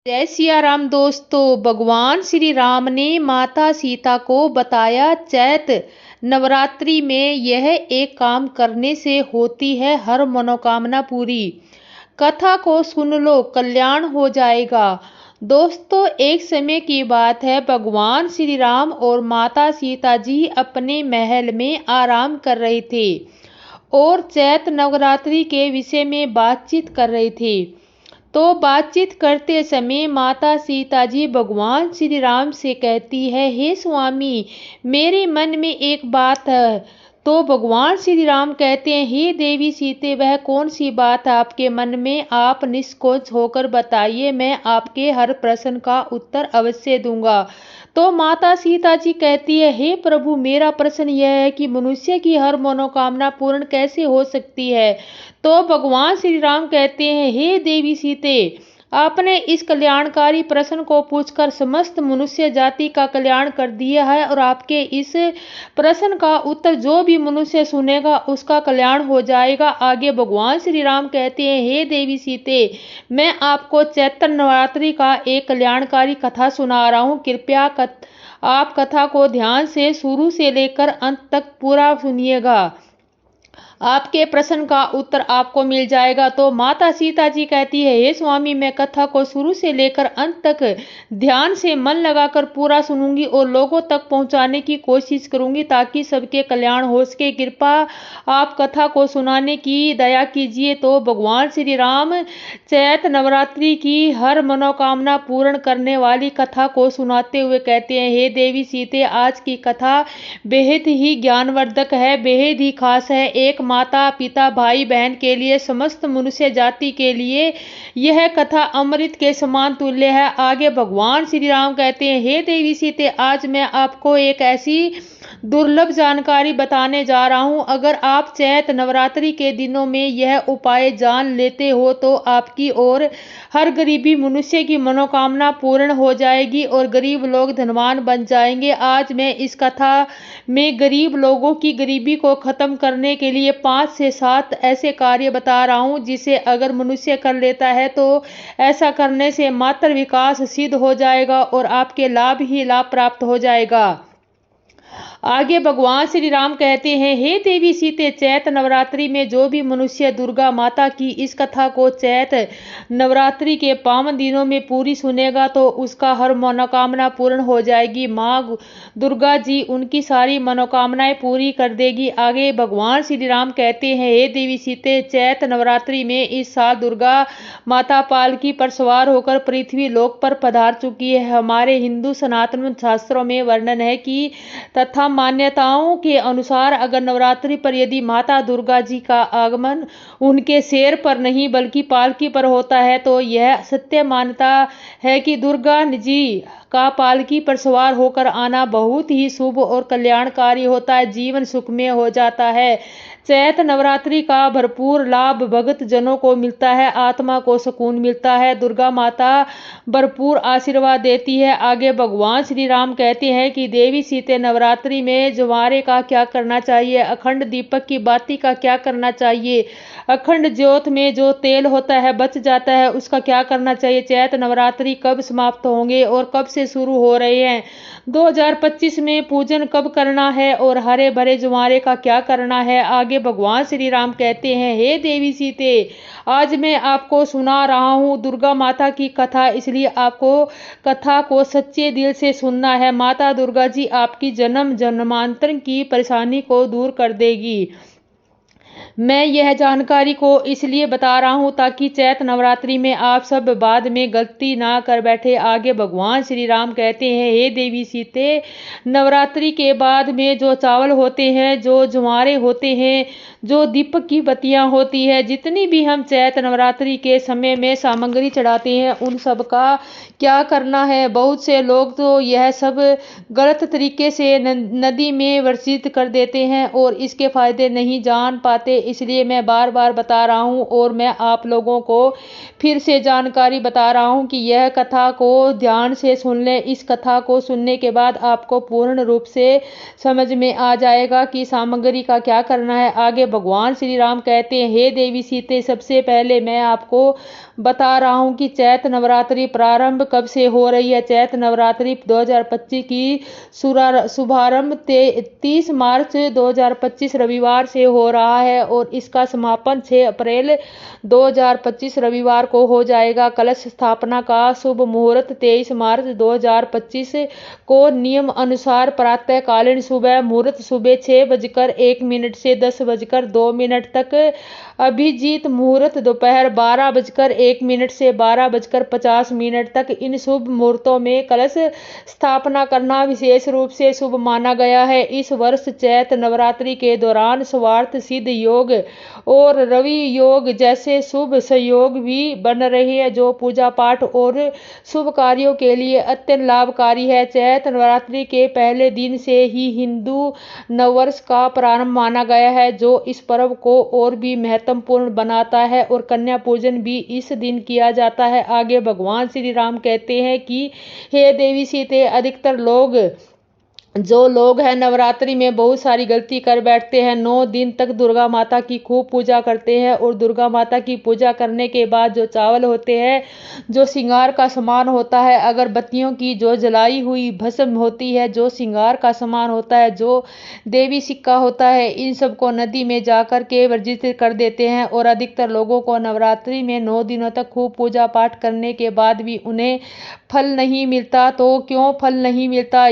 जय सिया राम दोस्तों। भगवान श्री राम ने माता सीता को बताया चैत नवरात्रि में यह एक काम करने से होती है हर मनोकामना पूरी। कथा को सुन लो, कल्याण हो जाएगा। दोस्तों, एक समय की बात है, भगवान श्री राम और माता सीता जी अपने महल में आराम कर रहे थे और चैत नवरात्रि के विषय में बातचीत कर रहे थे। तो बातचीत करते समय माता सीता जी भगवान श्री राम से कहती है, हे स्वामी, मेरे मन में एक बात है। तो भगवान श्री राम कहते हैं, हे देवी सीते, वह कौन सी बात है आपके मन में? आप निष्कोच होकर बताइए, मैं आपके हर प्रश्न का उत्तर अवश्य दूंगा। तो माता सीता जी कहती है, हे प्रभु, मेरा प्रश्न यह है कि मनुष्य की हर मनोकामना पूर्ण कैसे हो सकती है? तो भगवान श्री राम कहते हैं, हे देवी सीते, आपने इस कल्याणकारी प्रश्न को पूछकर समस्त मनुष्य जाति का कल्याण कर दिया है और आपके इस प्रश्न का उत्तर जो भी मनुष्य सुनेगा उसका कल्याण हो जाएगा। आगे भगवान श्री राम कहते हैं, हे देवी सीते, मैं आपको चैत्र नवरात्रि का एक कल्याणकारी कथा सुना रहा हूँ। कृपया आप कथा को ध्यान से शुरू से लेकर अंत तक पूरा सुनिएगा, आपके प्रश्न का उत्तर आपको मिल जाएगा। तो माता सीता जी कहती है, हे स्वामी, मैं कथा को शुरू से लेकर अंत तक ध्यान से मन लगाकर पूरा सुनूंगी और लोगों तक पहुंचाने की कोशिश करूंगी ताकि सबके कल्याण हो सके। कृपा आप कथा को सुनाने की दया कीजिए। तो भगवान श्री राम चैत नवरात्रि की हर मनोकामना पूर्ण करने वाली कथा को सुनाते हुए कहते हैं, हे देवी सीते, आज की कथा बेहद ही ज्ञानवर्धक है, बेहद ही खास है। एक माता पिता भाई बहन के लिए, समस्त मनुष्य जाति के लिए यह कथा अमृत के समान तुल्य है। आगे भगवान श्री राम कहते हैं, हे देवी सीते, आज मैं आपको एक ऐसी दुर्लभ जानकारी बताने जा रहा हूं। अगर आप चैत नवरात्रि के दिनों में यह उपाय जान लेते हो तो आपकी और हर गरीबी मनुष्य की मनोकामना पूर्ण हो जाएगी और गरीब लोग धनवान बन जाएंगे। आज मैं इस कथा में गरीब लोगों की गरीबी को खत्म करने के लिए 5 से 7 ऐसे कार्य बता रहा हूं जिसे अगर मनुष्य कर लेता है तो ऐसा करने से मात्र विकास सिद्ध हो जाएगा और आपके लाभ ही लाभ प्राप्त हो जाएगा। आगे भगवान श्री राम कहते हैं, हे देवी सीते, चैत नवरात्रि में जो भी मनुष्य दुर्गा माता की इस कथा को चैत नवरात्रि के पावन दिनों में पूरी सुनेगा तो उसका हर मनोकामना पूर्ण हो जाएगी। माँ दुर्गा जी उनकी सारी मनोकामनाएं पूरी कर देगी। आगे भगवान श्री राम कहते हैं, हे देवी सीते, चैत नवरात्रि में इस साल दुर्गा माता पालकी पर सवार होकर पृथ्वी लोक पर पधार चुकी है। हमारे हिंदू सनातन शास्त्रों में वर्णन है कि तथा मान्यताओं के अनुसार अगर नवरात्रि पर यदि माता दुर्गा जी का आगमन उनके शेर पर नहीं बल्कि पालकी पर होता है तो यह सत्य मान्यता है कि दुर्गा जी का पालकी पर सवार होकर आना बहुत ही शुभ और कल्याणकारी होता है, जीवन सुखमय हो जाता है। चैत नवरात्रि का भरपूर लाभ भक्त जनों को मिलता है, आत्मा को सुकून मिलता है, दुर्गा माता भरपूर आशीर्वाद देती है। आगे भगवान श्री राम कहते हैं कि देवी सीते, नवरात्रि में जवारे का क्या करना चाहिए, अखंड दीपक की बाती का क्या करना चाहिए, अखंड ज्योत में जो तेल होता है बच जाता है उसका क्या करना चाहिए, चैत नवरात्रि कब समाप्त होंगे और कब से शुरू हो रहे हैं, 2025 में पूजन कब करना है और हरे भरे जवारे का क्या करना है। आगे भगवान श्री राम कहते हैं, हे देवी सीते, आज मैं आपको सुना रहा हूँ दुर्गा माता की कथा, इसलिए आपको कथा को सच्चे दिल से सुनना है। माता दुर्गा जी आपकी जन्म जन्मांतर की परेशानी को दूर कर देगी। मैं यह जानकारी को इसलिए बता रहा हूँ ताकि चैत नवरात्रि में आप सब बाद में गलती ना कर बैठे। आगे भगवान श्री राम कहते हैं, हे देवी सीते, नवरात्रि के बाद में जो चावल होते हैं, जो ज्वारे होते हैं, जो दीपक की बत्तियां होती है, जितनी भी हम चैत नवरात्रि के समय में सामग्री चढ़ाते हैं उन सब का क्या करना है। बहुत से लोग तो यह सब गलत तरीके से नदी में वर्षित कर देते हैं और इसके फायदे नहीं जान पाते। इसलिए मैं बार बार बता रहा हूँ और मैं आप लोगों को फिर से जानकारी बता रहा हूँ कि यह कथा को ध्यान से सुन लें। इस कथा को सुनने के बाद आपको पूर्ण रूप से समझ में आ जाएगा कि सामग्री का क्या करना है। आगे भगवान श्री राम कहते हैं, हे देवी सीते, सबसे पहले मैं आपको बता रहा हूँ कि चैत्र नवरात्रि प्रारंभ कब से हो रही है। चैत्र नवरात्रि 2025 की शुभारंभ 30 मार्च 2025 रविवार से हो रहा है और इसका समापन 6 अप्रैल 2025 रविवार को हो जाएगा। कलश स्थापना का शुभ मुहूर्त 23 मार्च 2025 को नियम अनुसार प्रातःकालीन सुबह मुहूर्त सुबह 6:01 से 10:02 तक, अभिजीत मुहूर्त दोपहर 12:01 से 12:50 तक। इन शुभ मुहूर्तों में कलश स्थापना करना विशेष रूप से शुभ माना गया है। इस वर्ष चैत्र नवरात्रि के दौरान स्वार्थ सिद्ध योग और रवि योग जैसे शुभ संयोग भी बन रहे हैं, जो पूजा पाठ और शुभ कार्यों के लिए अत्यंत लाभकारी है। चैत्र नवरात्रि के पहले दिन से ही हिंदू नववर्ष का प्रारंभ माना गया है, जो इस पर्व को और भी महत्वपूर्ण बनाता है और कन्या पूजन भी इस दिन किया जाता है। आगे भगवान श्री राम कहते हैं कि हे देवी सीते, अधिकतर जो लोग हैं नवरात्रि में बहुत सारी गलती कर बैठते हैं। 9 दिन तक दुर्गा माता की खूब पूजा करते हैं और दुर्गा माता की पूजा करने के बाद जो चावल होते हैं, जो श्रृंगार का सामान होता है, अगरबत्तियों की जो जलाई हुई भस्म होती है, जो श्रृंगार का सामान होता है, जो देवी सिक्का होता है, इन सबको नदी में जाकर के वर्जित कर देते हैं। और अधिकतर लोगों को नवरात्रि में 9 दिनों तक खूब पूजा पाठ करने के बाद भी उन्हें फल नहीं मिलता। तो क्यों फल नहीं मिलता?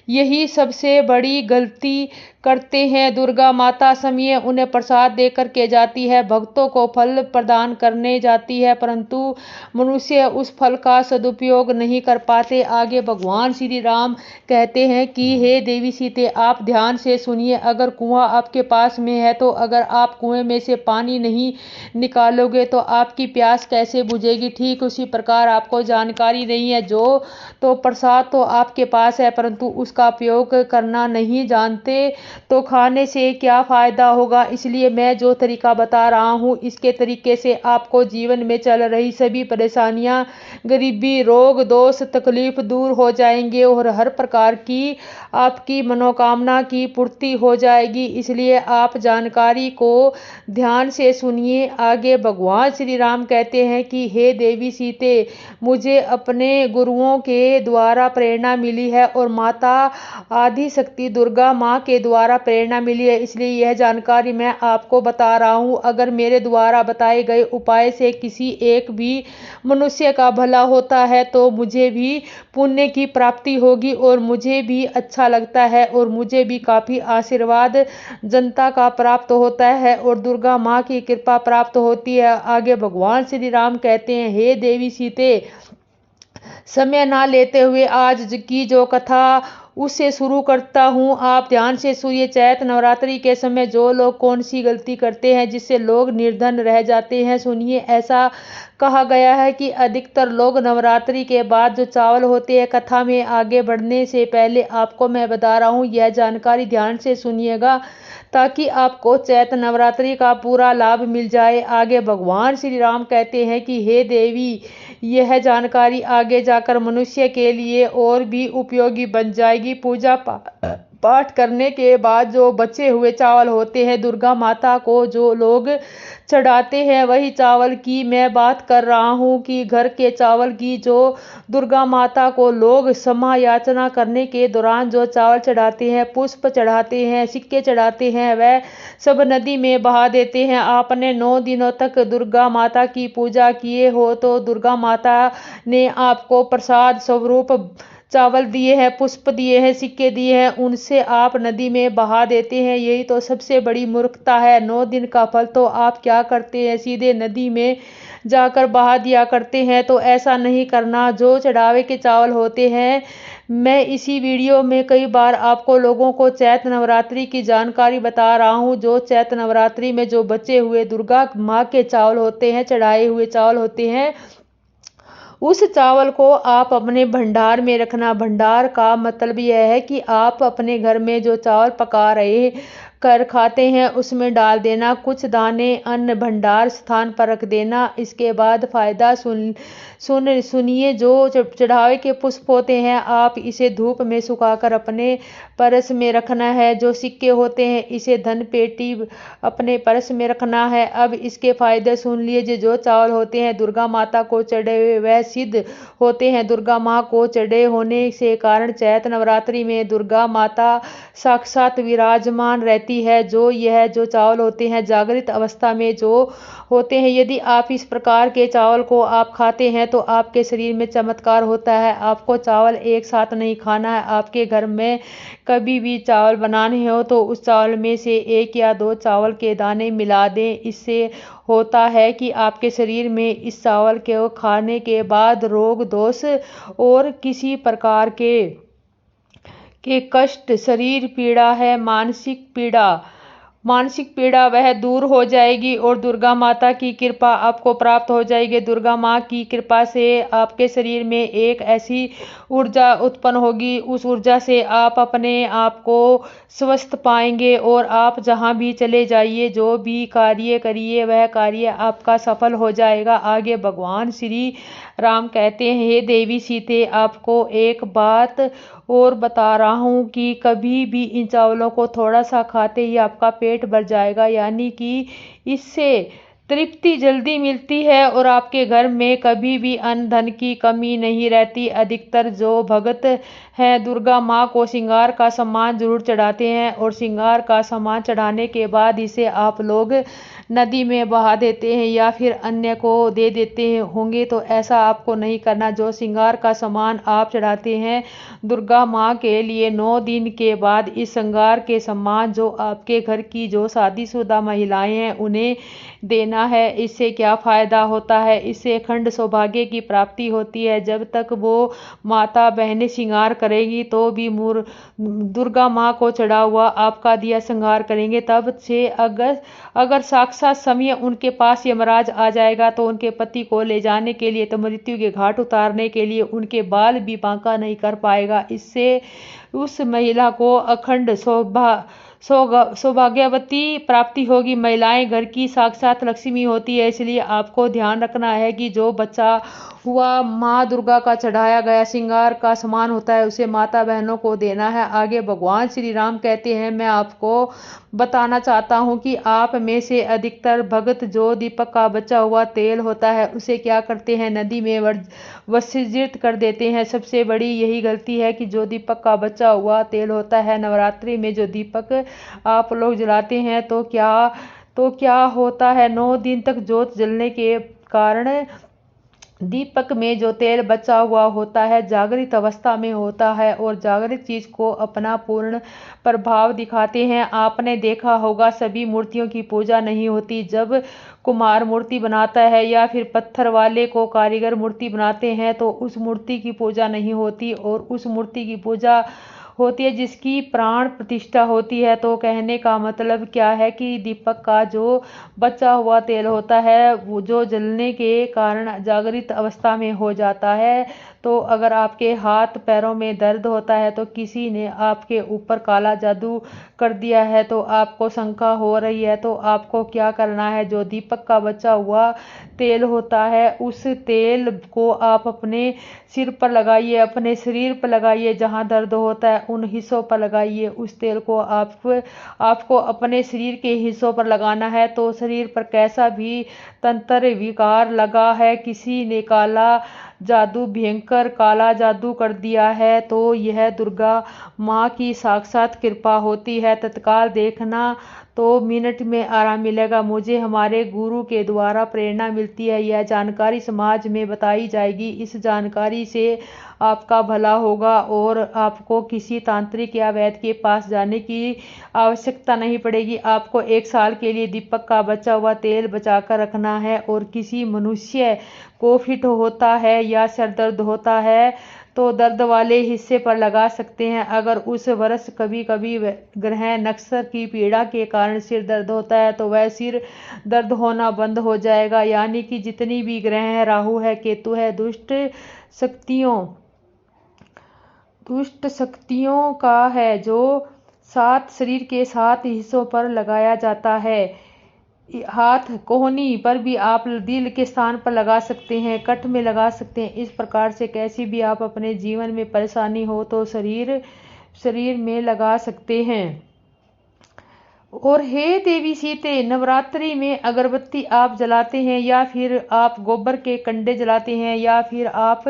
यही सबसे बड़ी गलती करते हैं। दुर्गा माता समय उन्हें प्रसाद देकर के जाती है, भक्तों को फल प्रदान करने जाती है, परंतु मनुष्य उस फल का सदुपयोग नहीं कर पाते। आगे भगवान श्री राम कहते हैं कि हे देवी सीते, आप ध्यान से सुनिए। अगर कुआं आपके पास में है तो अगर आप कुएं में से पानी नहीं निकालोगे तो आपकी प्यास कैसे बुझेगी? ठीक उसी प्रकार आपको जानकारी नहीं है, जो तो प्रसाद तो आपके पास है परंतु उसका उपयोग करना नहीं जानते, तो खाने से क्या फायदा होगा? इसलिए मैं जो तरीका बता रहा हूँ, इसके तरीके से आपको जीवन में चल रही सभी परेशानियां, गरीबी, रोग, दोष, तकलीफ दूर हो जाएंगे और हर प्रकार की आपकी मनोकामना की पूर्ति हो जाएगी। इसलिए आप जानकारी को ध्यान से सुनिए। आगे भगवान श्री राम कहते हैं कि हे देवी सीते, मुझे अपने गुरुओं के द्वारा प्रेरणा मिली है और माता आदि शक्ति दुर्गा माँ के द्वारा प्रेरणा मिली है, इसलिए यह जानकारी मैं आपको बता रहा हूँ। अगर मेरे द्वारा बताए गए उपाय से किसी एक भी मनुष्य का भला होता है तो मुझे भी पुण्य की प्राप्ति होगी और मुझे भी अच्छा लगता है और मुझे भी काफी आशीर्वाद जनता का प्राप्त होता है और दुर्गा माँ की कृपा प्राप्त होती है। आगे भगवान श्री राम कहते हैं, हे देवी सीते, समय ना लेते हुए आज की जो कथा उससे शुरू करता हूँ, आप ध्यान से सुनिए। चैत्र नवरात्रि के समय जो लोग कौन सी गलती करते हैं जिससे लोग निर्धन रह जाते हैं, सुनिए। ऐसा कहा गया है कि अधिकतर लोग नवरात्रि के बाद जो चावल होते हैं, कथा में आगे बढ़ने से पहले आपको मैं बता रहा हूँ, यह जानकारी ध्यान से सुनिएगा ताकि आपको चैत्र नवरात्रि का पूरा लाभ मिल जाए। आगे भगवान श्री राम कहते हैं कि हे देवी, यह जानकारी आगे जाकर मनुष्य के लिए और भी उपयोगी बन जाएगी। पूजा पाठ करने के बाद जो बचे हुए चावल होते हैं, दुर्गा माता को जो लोग चढ़ाते हैं, वही चावल की मैं बात कर रहा हूँ कि घर के चावल की जो दुर्गा माता को लोग क्षमा याचना करने के दौरान जो चावल चढ़ाते हैं, पुष्प चढ़ाते हैं, सिक्के चढ़ाते हैं, वह सब नदी में बहा देते हैं। आपने 9 दिनों तक दुर्गा माता की पूजा किए हो तो दुर्गा माता ने आपको प्रसाद स्वरूप चावल दिए हैं, पुष्प दिए हैं, सिक्के दिए हैं, उनसे आप नदी में बहा देते हैं। यही तो सबसे बड़ी मूर्खता है। 9 दिन का फल तो आप क्या करते हैं, सीधे नदी में जाकर बहा दिया करते हैं। तो ऐसा नहीं करना। जो चढ़ावे के चावल होते हैं, मैं इसी वीडियो में कई बार आपको लोगों को चैत्र नवरात्रि की जानकारी बता रहा हूँ। जो चैत्र नवरात्रि में जो बचे हुए दुर्गा माँ के चावल होते हैं, चढ़ाए हुए चावल होते हैं, उस चावल को आप अपने भंडार में रखना। भंडार का मतलब यह है कि आप अपने घर में जो चावल पका रहे कर खाते हैं उसमें डाल देना, कुछ दाने अन्न भंडार स्थान पर रख देना। इसके बाद फायदा सुनिए। जो चढ़ावे के पुष्प होते हैं आप इसे धूप में सुखाकर अपने पर्स में रखना है। जो सिक्के होते हैं इसे धन पेटी अपने पर्स में रखना है। अब इसके फायदे सुन लीजिए। जो चावल होते हैं दुर्गा माता को चढ़े हुए वह सिद्ध होते हैं। दुर्गा माँ को चढ़े होने से कारण चैत्र नवरात्रि में दुर्गा माता साक्षात विराजमान रहती है। जो चावल होते हैं जागृत अवस्था में जो होते हैं, यदि आप इस प्रकार के चावल को आप खाते हैं तो आपके शरीर में चमत्कार होता है। आपको चावल एक साथ नहीं खाना है। आपके घर में कभी भी चावल बनाने हो तो उस चावल में से 1 या 2 चावल के दाने मिला दें। इससे होता है कि आपके शरीर में इस चावल को खाने के बाद रोग दोष और किसी प्रकार के कष्ट, शरीर पीड़ा है, मानसिक पीड़ा वह दूर हो जाएगी और दुर्गा माता की कृपा आपको प्राप्त हो जाएगी। दुर्गा माँ की कृपा से आपके शरीर में एक ऐसी ऊर्जा उत्पन्न होगी, उस ऊर्जा से आप अपने आप को स्वस्थ पाएंगे और आप जहाँ भी चले जाइए, जो भी कार्य करिए वह कार्य आपका सफल हो जाएगा। आगे भगवान श्री राम कहते हैं, हे देवी सीते, आपको एक बात और बता रहा हूँ कि कभी भी इन चावलों को थोड़ा सा खाते ही आपका पेट भर जाएगा, यानी कि इससे तृप्ति जल्दी मिलती है और आपके घर में कभी भी अन्न धन की कमी नहीं रहती। अधिकतर जो भक्त हैं दुर्गा माँ को श्रृंगार का सामान जरूर चढ़ाते हैं और श्रृंगार का सामान चढ़ाने के बाद इसे आप लोग नदी में बहा देते हैं या फिर अन्य को दे देते होंगे, तो ऐसा आपको नहीं करना। जो श्रृंगार का सामान आप चढ़ाते हैं दुर्गा माँ के लिए 9 दिन के बाद इस श्रृंगार के सामान जो आपके घर की जो शादीशुदा महिलाएं हैं उन्हें देना है। इससे क्या फायदा होता है? इससे अखंड सौभाग्य की प्राप्ति होती है। जब तक वो माता बहनें श्रृंगार करेगी तो भी दुर्गा माँ को चढ़ा हुआ आपका दिया श्रृंगार करेंगे। तब से अगर साक्षात समय उनके पास यमराज आ जाएगा तो उनके पति को ले जाने के लिए, तो मृत्यु के घाट उतारने के लिए उनके बाल भी बांका नहीं कर पाएगा। इससे उस महिला को अखंड सौभाग्यवती प्राप्ति होगी। महिलाएं घर की साक्षात लक्ष्मी होती है, इसलिए आपको ध्यान रखना है कि जो बचा हुआ माँ दुर्गा का चढ़ाया गया श्रृंगार का सामान होता है उसे माता बहनों को देना है। आगे भगवान श्री राम कहते हैं, मैं आपको बताना चाहता हूँ कि आप में से अधिकतर भक्त जो दीपक का बचा हुआ तेल होता है उसे क्या करते हैं, नदी में विसर्जित कर देते हैं। सबसे बड़ी यही गलती है कि जो दीपक का बचा हुआ तेल होता है, नवरात्रि में जो दीपक आप लोग जलाते हैं तो क्या होता है, 9 दिन तक जोत जलने के कारण दीपक में जो तेल बचा हुआ होता है जागृत अवस्था में होता है और जागृत चीज को अपना पूर्ण प्रभाव दिखाते हैं। आपने देखा होगा सभी मूर्तियों की पूजा नहीं होती। जब कुम्हार मूर्ति बनाता है या फिर पत्थर वाले को कारीगर मूर्ति बनाते हैं तो उस मूर्ति की पूजा नहीं होती और उस मूर्ति की पूजा होती है जिसकी प्राण प्रतिष्ठा होती है। तो कहने का मतलब क्या है कि दीपक का जो बचा हुआ तेल होता है वो जो जलने के कारण जागृत अवस्था में हो जाता है। तो अगर आपके हाथ पैरों में दर्द होता है तो किसी ने आपके ऊपर काला जादू कर दिया है, तो आपको शंका हो रही है, तो आपको क्या करना है, जो दीपक का बचा हुआ तेल होता है उस तेल को आप अपने सिर पर लगाइए, अपने शरीर पर लगाइए, जहाँ दर्द होता है उन हिस्सों पर लगाइए। उस तेल को आपको अपने शरीर के हिस्सों पर लगाना है। तो शरीर पर कैसा भी तंत्र विकार लगा है, किसी ने काला जादू भयंकर काला जादू कर दिया है, तो यह दुर्गा माँ की साक्षात कृपा होती है। तत्काल देखना तो मिनट में आराम मिलेगा। मुझे हमारे गुरु के द्वारा प्रेरणा मिलती है, यह जानकारी समाज में बताई जाएगी। इस जानकारी से आपका भला होगा और आपको किसी तांत्रिक या वैद्य के पास जाने की आवश्यकता नहीं पड़ेगी। आपको 1 साल के लिए दीपक का बचा हुआ तेल बचा कर रखना है और किसी मनुष्य को फिट होता है या सिर दर्द होता है तो दर्द वाले हिस्से पर लगा सकते हैं। अगर उस वर्ष कभी कभी ग्रह नक्षत्र की पीड़ा के कारण सिर दर्द होता है तो वह सिर दर्द होना बंद हो जाएगा। यानी कि जितनी भी ग्रह है, राहु है, केतु है, दुष्ट शक्तियों का है जो साथ शरीर के 7 हिस्सों पर लगाया जाता है। हाथ कोहनी पर भी आप दिल के स्थान पर लगा सकते हैं, कट में लगा सकते हैं। इस प्रकार से कैसी भी आप अपने जीवन में परेशानी हो तो शरीर में लगा सकते हैं। और हे देवी सीते, नवरात्रि में अगरबत्ती आप जलाते हैं या फिर आप गोबर के कंडे जलाते हैं या फिर आप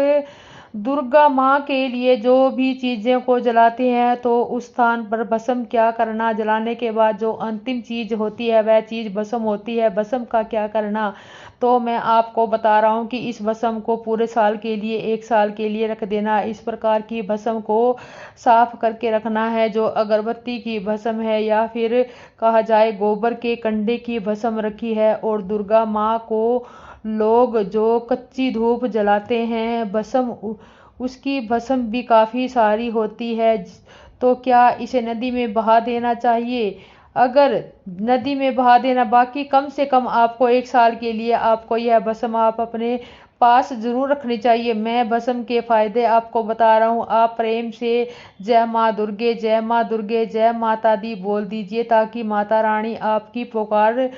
दुर्गा माँ के लिए जो भी चीज़ों को जलाते हैं, तो उस स्थान पर भस्म क्या करना, जलाने के बाद जो अंतिम चीज़ होती है वह चीज़ भस्म होती है। भस्म का क्या करना, तो मैं आपको बता रहा हूँ कि इस भस्म को पूरे साल के लिए, 1 साल के लिए रख देना। इस प्रकार की भस्म को साफ करके रखना है। जो अगरबत्ती की भस्म है या फिर कहा जाए गोबर के कंडे की भस्म रखी है, और दुर्गा माँ को लोग जो कच्ची धूप जलाते हैं, भस्म उसकी भस्म भी काफ़ी सारी होती है। तो क्या इसे नदी में बहा देना चाहिए? अगर नदी में बहा देना, बाकी कम से कम आपको 1 साल के लिए आपको यह भस्म आप अपने पास जरूर रखनी चाहिए। मैं भस्म के फायदे आपको बता रहा हूँ। आप प्रेम से जय माँ दुर्गे, जय माँ दुर्गे, जय माता दी बोल दीजिए, ताकि माता रानी आपकी पुकार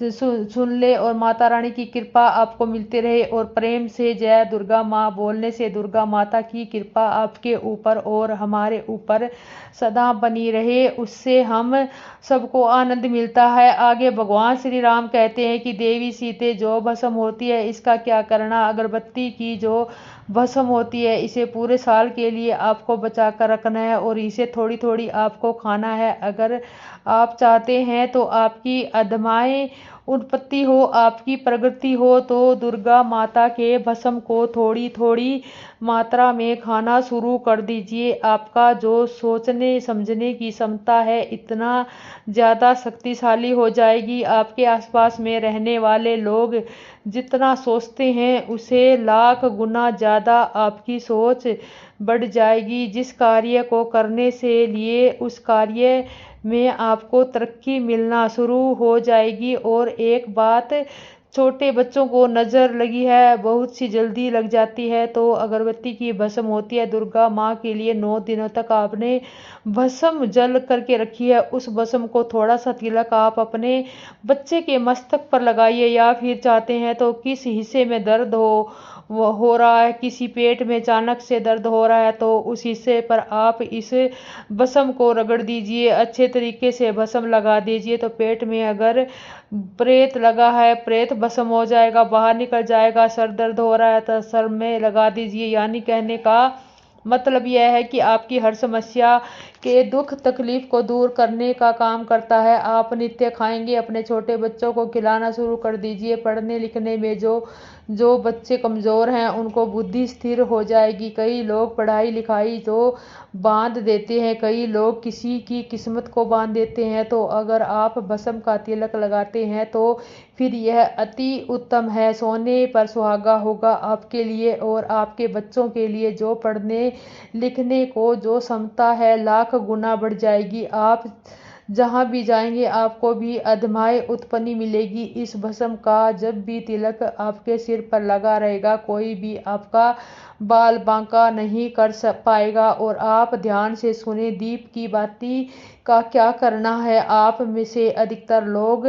सुन ले और माता रानी की कृपा आपको मिलती रहे। और प्रेम से जय दुर्गा माँ बोलने से दुर्गा माता की कृपा आपके ऊपर और हमारे ऊपर सदा बनी रहे, उससे हम सबको आनंद मिलता है। आगे भगवान श्री राम कहते हैं कि देवी सीते, जो भस्म होती है इसका क्या करना। अगरबत्ती की जो भस्म होती है इसे पूरे साल के लिए आपको बचा कर रखना है और इसे थोड़ी थोड़ी आपको खाना है। अगर आप चाहते हैं तो आपकी अधमाएं उत्पत्ति हो, आपकी प्रगति हो, तो दुर्गा माता के भस्म को थोड़ी थोड़ी मात्रा में खाना शुरू कर दीजिए। आपका जो सोचने समझने की क्षमता है इतना ज़्यादा शक्तिशाली हो जाएगी। आपके आसपास में रहने वाले लोग जितना सोचते हैं उसे लाख गुना ज़्यादा आपकी सोच बढ़ जाएगी। जिस कार्य को करने से लिए उस कार्य में आपको तरक्की मिलना शुरू हो जाएगी। और एक बात, छोटे बच्चों को नज़र लगी है बहुत सी जल्दी लग जाती है, तो अगरबत्ती की भस्म होती है दुर्गा माँ के लिए 9 दिनों तक आपने भस्म जल करके रखी है। उस भस्म को थोड़ा सा तिलक आप अपने बच्चे के मस्तक पर लगाइए, या फिर चाहते हैं तो किस हिस्से में दर्द हो रहा है, किसी पेट में अचानक से दर्द हो रहा है, तो उस हिस्से पर आप इस भस्म को रगड़ दीजिए, अच्छे तरीके से भस्म लगा दीजिए। तो पेट में अगर प्रेत लगा है, प्रेत भस्म हो जाएगा, बाहर निकल जाएगा। सर दर्द हो रहा है तो सर में लगा दीजिए। यानी कहने का मतलब यह है कि आपकी हर समस्या के दुख तकलीफ को दूर करने का काम करता है। आप नित्य खाएंगे, अपने छोटे बच्चों को खिलाना शुरू कर दीजिए। पढ़ने लिखने में जो बच्चे कमज़ोर हैं उनको बुद्धि स्थिर हो जाएगी। कई लोग पढ़ाई लिखाई जो बांध देते हैं, कई लोग किसी की किस्मत को बांध देते हैं, तो अगर आप भस्म का तिलक लगाते हैं तो फिर यह अति उत्तम है। सोने पर सुहागा होगा आपके लिए और आपके बच्चों के लिए। जो पढ़ने लिखने को जो क्षमता है लाख गुना बढ़ जाएगी। आप जहाँ भी जाएंगे आपको भी अधमाए उत्पत्ति मिलेगी। इस भस्म का जब भी तिलक आपके सिर पर लगा रहेगा, कोई भी आपका बाल बांका नहीं कर पाएगा। और आप ध्यान से सुने, दीप की बाती का क्या करना है। आप में से अधिकतर लोग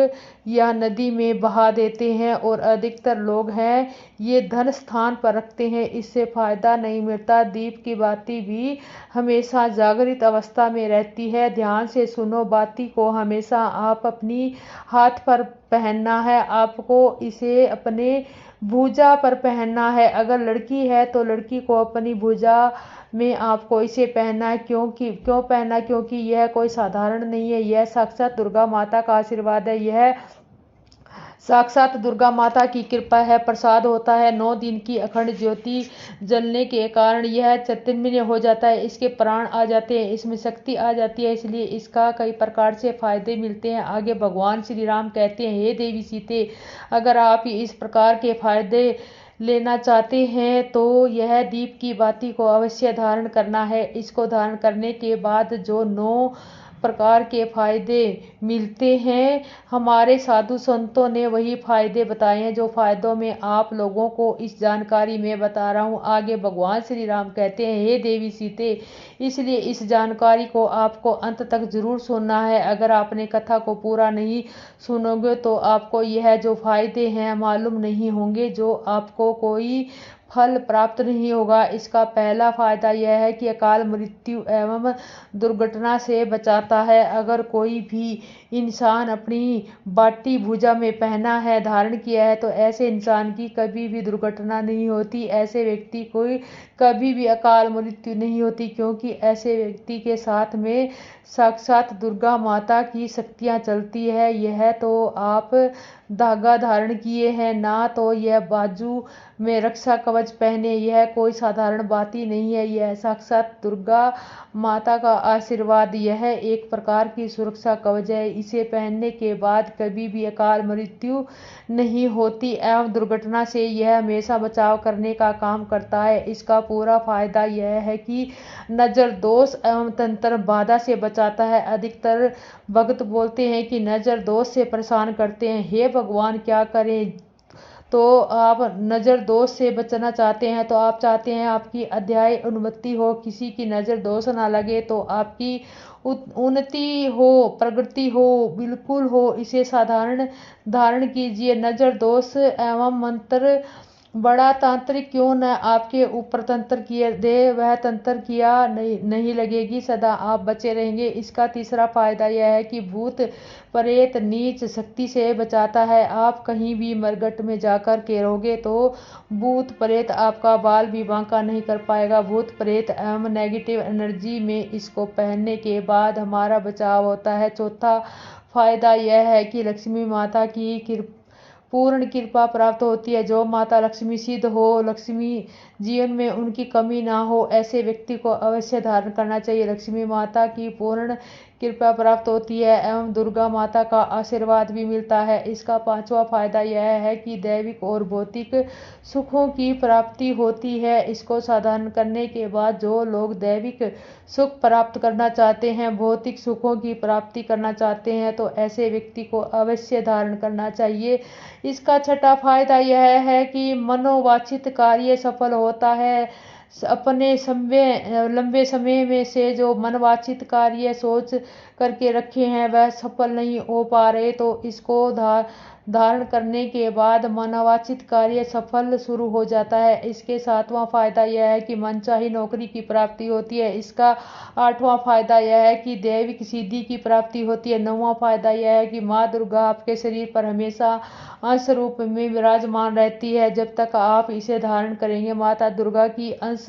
यह नदी में बहा देते हैं और अधिकतर लोग हैं ये धन स्थान पर रखते हैं, इससे फायदा नहीं मिलता। दीप की बाती भी हमेशा जागृत अवस्था में रहती है। ध्यान से सुनो, बाती को हमेशा आप अपनी हाथ पर पहनना है। आपको इसे अपने भुजा पर पहनना है। अगर लड़की है तो लड़की को अपनी भुजा में आपको इसे पहनना है। क्यों पहनना? क्योंकि यह कोई साधारण नहीं है, यह साक्षात दुर्गा माता का आशीर्वाद है, यह साक्षात दुर्गा माता की कृपा है, प्रसाद होता है। 9 दिन की अखंड ज्योति जलने के कारण यह चैतन्य हो जाता है, इसके प्राण आ जाते हैं, इसमें शक्ति आ जाती है, इसलिए इसका कई प्रकार से फायदे मिलते हैं। आगे भगवान श्री राम कहते हैं, हे देवी सीते, अगर आप इस प्रकार के फायदे लेना चाहते हैं तो यह दीप की बाती को अवश्य धारण करना है। इसको धारण करने के बाद जो 9 प्रकार के फायदे मिलते हैं। हमारे साधु संतों ने वही फायदे बताए हैं जो फायदों में आप लोगों को इस जानकारी में बता रहा हूँ। आगे भगवान श्री राम कहते हैं, हे देवी सीते, इसलिए इस जानकारी को आपको अंत तक जरूर सुनना है। अगर आपने कथा को पूरा नहीं सुनोगे तो आपको यह जो फायदे हैं मालूम नहीं होंगे, जो आपको कोई फल प्राप्त नहीं होगा। इसका पहला फायदा यह है कि अकाल मृत्यु एवं दुर्घटना से बचाता है। अगर कोई भी इंसान अपनी बाटी भुजा में पहना है, धारण किया है, तो ऐसे इंसान की कभी भी दुर्घटना नहीं होती, ऐसे व्यक्ति को कभी भी अकाल मृत्यु नहीं होती, क्योंकि ऐसे व्यक्ति के साथ में साक्षात दुर्गा माता की शक्तियां चलती है। यह तो आप धागा धारण किए हैं ना, तो यह बाजू में रक्षा कवच पहने, यह कोई साधारण बात ही नहीं है, यह साक्षात दुर्गा माता का आशीर्वाद, यह एक प्रकार की सुरक्षा कवच है। इसे पहनने के बाद कभी भी अकाल मृत्यु नहीं होती एवं दुर्घटना से यह हमेशा बचाव करने का काम करता है। इसका पूरा फायदा यह है कि नजर दोष एवं तंत्र बाधा से बचाता है। अधिकतर भक्त बोलते हैं कि नजर दोष से परेशान करते हैं, हे भगवान क्या करें। तो आप नजर दोष से बचना चाहते हैं, तो आप चाहते हैं आपकी अध्याय उन्नति हो, किसी की नजर दोष ना लगे, तो आपकी उन्नति हो, प्रगति हो, बिल्कुल हो। इसे साधारण धारण कीजिए। नजर दोष एवं मंत्र बड़ा तांत्रिक क्यों न आपके ऊपर तंत्र किए दे, वह तंत्र किया नहीं लगेगी, सदा आप बचे रहेंगे। इसका तीसरा फायदा यह है कि भूत प्रेत नीच शक्ति से बचाता है। आप कहीं भी मरघट में जाकर केरोगे तो भूत प्रेत आपका बाल भी बांका नहीं कर पाएगा। भूत प्रेत एवं नेगेटिव एनर्जी में इसको पहनने के बाद हमारा बचाव होता है। चौथा फायदा यह है कि लक्ष्मी माता की पूर्ण कृपा प्राप्त होती है। जो माता लक्ष्मी सिद्ध हो, लक्ष्मी जीवन में उनकी कमी ना हो, ऐसे व्यक्ति को अवश्य धारण करना चाहिए। लक्ष्मी माता की पूर्ण कृपा प्राप्त होती है एवं दुर्गा माता का आशीर्वाद भी मिलता है। इसका पांचवा फायदा यह है कि दैविक और भौतिक सुखों की प्राप्ति होती है। इसको साधन करने के बाद जो लोग दैविक सुख प्राप्त करना चाहते हैं, भौतिक सुखों की प्राप्ति करना चाहते हैं, तो ऐसे व्यक्ति को अवश्य धारण करना चाहिए। इसका छठा फायदा यह है कि मनोवांछित कार्य सफल होता है। अपने लंबे समय में से जो मनवांछित कार्य सोच करके रखे हैं वह सफल नहीं हो पा रहे, तो इसको धारण करने के बाद मनवांछित कार्य सफल शुरू हो जाता है। इसके सातवां फायदा यह है कि मनचाही नौकरी की प्राप्ति होती है। इसका आठवां फायदा यह है कि दैविक सिद्धि की प्राप्ति होती है। नौवां फायदा यह है कि माँ दुर्गा आपके शरीर पर हमेशा अंश रूप में विराजमान रहती है। जब तक आप इसे धारण करेंगे माता दुर्गा की अंश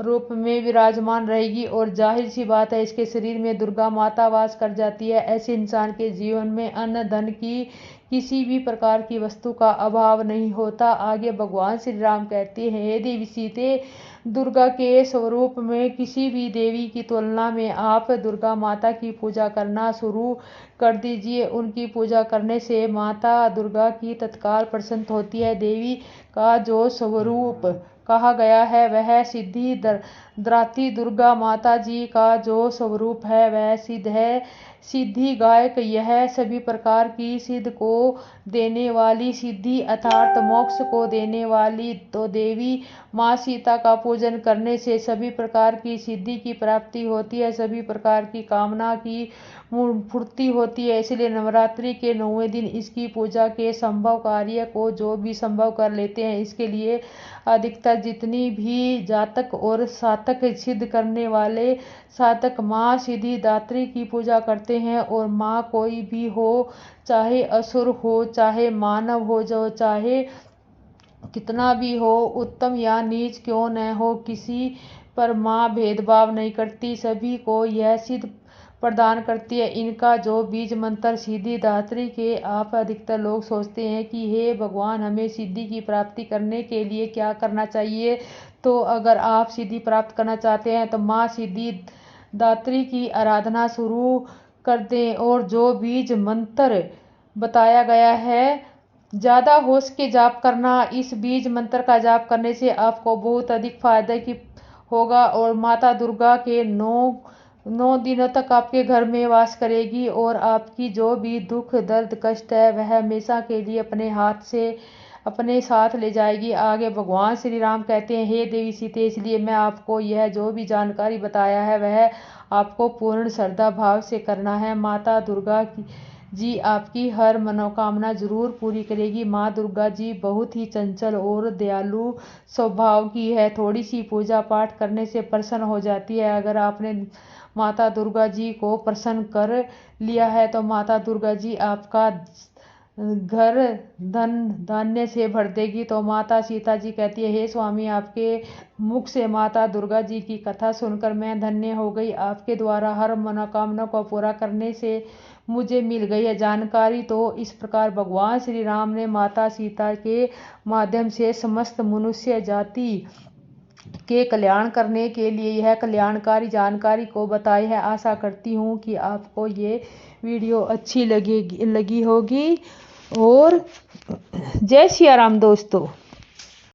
रूप में विराजमान रहेगी, और जाहिर सी बात है इसके शरीर में दुर्गा माता वास कर जाती है। ऐसे इंसान के जीवन में अन्न धन की किसी भी प्रकार की वस्तु का अभाव नहीं होता। आगे भगवान श्री राम कहते हैं, हे देवी सीते, दुर्गा के स्वरूप में किसी भी देवी की तुलना में आप दुर्गा माता की पूजा करना शुरू कर दीजिए। उनकी पूजा करने से माता दुर्गा की तत्काल प्रसन्न होती है। देवी का जो स्वरूप कहा गया है वह सिद्धि दात्री दुर्गा माता जी का जो स्वरूप है वह सिद्ध है, सिद्धि गायक। यह सभी प्रकार की सिद्ध को देने वाली सिद्धि अर्थात मोक्ष को देने वाली तो देवी माँ सीता का पूजन करने से सभी प्रकार की सिद्धि की प्राप्ति होती है, सभी प्रकार की कामना की पूर्ति होती है। इसलिए नवरात्रि के 9वें दिन इसकी पूजा के संभव कार्य को जो भी संभव कर लेते हैं, इसके लिए अधिकतर जितनी भी जातक और सातक सिद्ध करने वाले सातक माँ सिद्धि दात्री की पूजा करते हैं। और माँ कोई भी हो, चाहे असुर हो, चाहे मानव हो, जो चाहे कितना भी हो, उत्तम या नीच क्यों न हो, किसी पर माँ भेदभाव नहीं करती, सभी को यह सिद्ध प्रदान करती है। इनका जो बीज मंत्र सिद्धि दात्री के आप अधिकतर लोग सोचते हैं कि हे भगवान हमें सिद्धि की प्राप्ति करने के लिए क्या करना चाहिए। तो अगर आप सिद्धि प्राप्त करना चाहते हैं तो माँ सिद्धि दात्री की आराधना शुरू कर दें, और जो बीज मंत्र बताया गया है ज़्यादा होश के जाप करना। इस बीज मंत्र का जाप करने से आपको बहुत अधिक फायदा की होगा। और माता दुर्गा के 9 9 दिनों तक आपके घर में वास करेगी और आपकी जो भी दुख दर्द कष्ट है वह हमेशा के लिए अपने हाथ से अपने साथ ले जाएगी। आगे भगवान श्री राम कहते हैं, हे देवी सीते, इसलिए मैं आपको यह जो भी जानकारी बताया है वह आपको पूर्ण श्रद्धा भाव से करना है। माता दुर्गा जी आपकी हर मनोकामना जरूर पूरी करेगी। माँ दुर्गा जी बहुत ही चंचल और दयालु स्वभाव की है। थोड़ी सी पूजा पाठ करने से प्रसन्न हो जाती है। अगर आपने माता दुर्गा जी को प्रसन्न कर लिया है तो माता दुर्गा जी आपका घर धन धान्य से भर देगी। तो माता सीता जी कहती है, हे स्वामी, आपके मुख से माता दुर्गा जी की कथा सुनकर मैं धन्य हो गई। आपके द्वारा हर मनोकामना को पूरा करने से मुझे मिल गई है जानकारी। तो इस प्रकार भगवान श्री राम ने माता सीता के माध्यम से समस्त मनुष्य जाति के कल्याण करने के लिए यह कल्याणकारी जानकारी को बताई है। आशा करती हूँ कि आपको ये वीडियो अच्छी लगी होगी। और जय सिया राम दोस्तों।